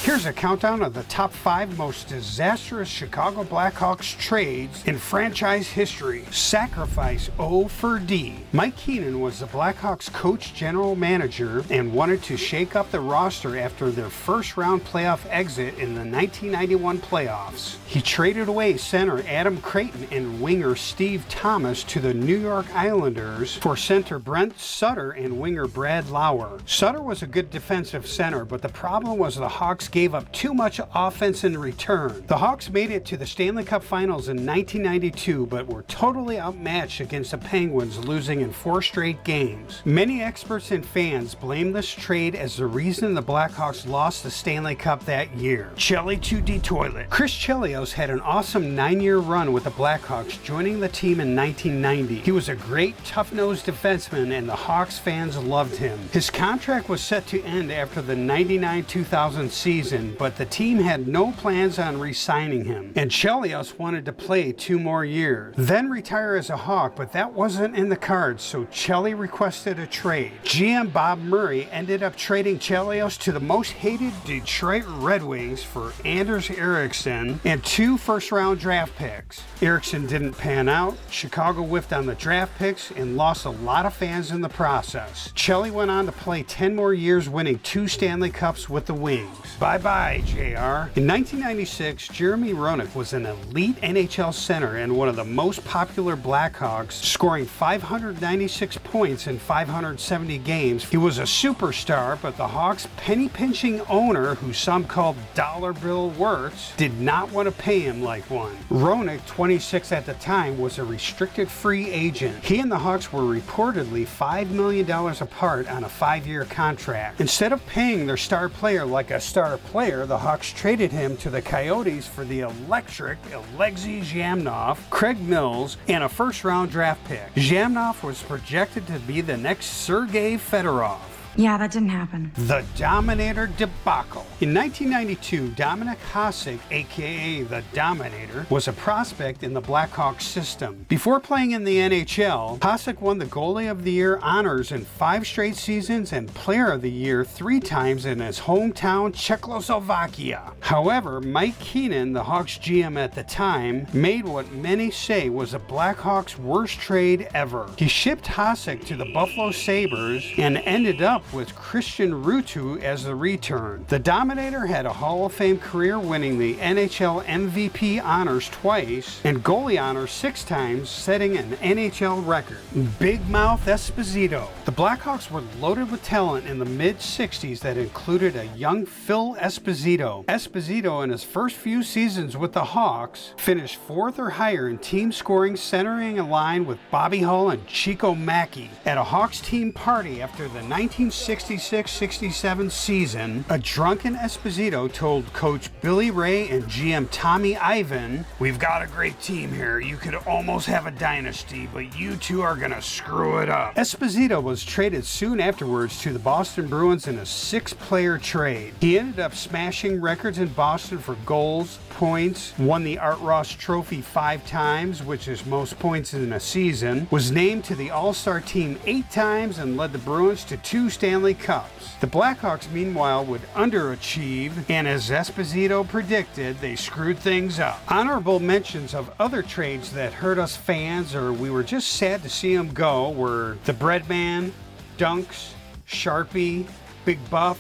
Here's a countdown of the top 5 most disastrous Chicago Blackhawks trades in franchise history. Sacrifice O for D. Mike Keenan was the Blackhawks coach general manager and wanted to shake up the roster after their first round playoff exit in the 1991 playoffs. He traded away center Adam Creighton and winger Steve Thomas to the New York Islanders for center Brent, Sutter, and winger Brad Lauer. Sutter was a good defensive center, but the problem was the Hawks gave up too much offense in return. The Hawks made it to the Stanley Cup Finals in 1992, but were totally outmatched against the Penguins, losing in 4 straight games. Many experts and fans blame this trade as the reason the Blackhawks lost the Stanley Cup that year. Chelly to de-toilet. Chris Chelios had an awesome 9-year run with the Blackhawks, joining the team in 1990. He was a great, tough-nosed defenseman, and the Hawks fans loved him. His contract was set to end after the 99-2000 season, but the team had no plans on re-signing him, and Chelios wanted to play 2 more years, then retire as a Hawk, but that wasn't in the cards, so Chelly requested a trade. GM Bob Murray ended up trading Chelios to the most hated Detroit Red Wings for Anders Eriksson and 2 first-round draft picks. Eriksson didn't pan out, Chicago whiffed on the draft picks, and lost a lot of fans in the process. Chelly went on to play 10 more years, winning 2 Stanley Cups with the Wings. Bye-bye, JR. In 1996, Jeremy Roenick was an elite NHL center and one of the most popular Blackhawks, scoring 596 points in 570 games. He was a superstar, but the Hawks' penny-pinching owner, who some called Dollar Bill Wirtz, did not want to pay him like one. Roenick, 26 at the time, was a restricted free agent. He and the Hawks were reportedly $5 million apart on a 5-year contract. Instead of paying their star player like a star player, the Hawks traded him to the Coyotes for the electric Alexi Zhamnov, Craig Mills, and a first-round draft pick. Zhamnov was projected to be the next Sergei Fedorov. Yeah, that didn't happen. The Dominator Debacle. In 1992, Dominik Hasek, aka the Dominator, was a prospect in the Blackhawks system. Before playing in the NHL, Hasek won the Goalie of the Year honors in 5 straight seasons and Player of the Year 3 times in his hometown Czechoslovakia. However, Mike Keenan, the Hawks GM at the time, made what many say was the Blackhawks' worst trade ever. He shipped Hasek to the Buffalo Sabres and ended up with Christian Ruutu as the return. The Dominator had a Hall of Fame career, winning the NHL MVP honors twice and goalie honors 6 times, setting an NHL record. Big Mouth Esposito. The Blackhawks were loaded with talent in the mid-60s that included a young Phil Esposito. Esposito, in his first few seasons with the Hawks, finished 4th or higher in team scoring, centering a line with Bobby Hull and Chico Mackey. At a Hawks team party after the 1966-67 season, a drunken Esposito told Coach Billy Ray and GM Tommy Ivan, "We've got a great team here. You could almost have a dynasty, but you two are gonna screw it up." Esposito was traded soon afterwards to the Boston Bruins in a 6-player trade. He ended up smashing records in Boston for goals, points, won the Art Ross Trophy 5 times, which is most points in a season, was named to the All-Star team 8 times, and led the Bruins to 2 Stanley Cups. The Blackhawks, meanwhile, would underachieve, and as Esposito predicted, they screwed things up. Honorable mentions of other trades that hurt us fans, or we were just sad to see them go, were the Breadman, Dunks, Sharpie, Big Buff,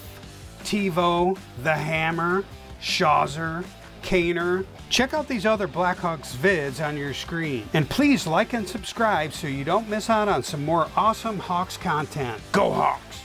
Teuvo, The Hammer, Shawzer, Kaner. Check out these other Blackhawks vids on your screen. And please like and subscribe so you don't miss out on some more awesome Hawks content. Go Hawks!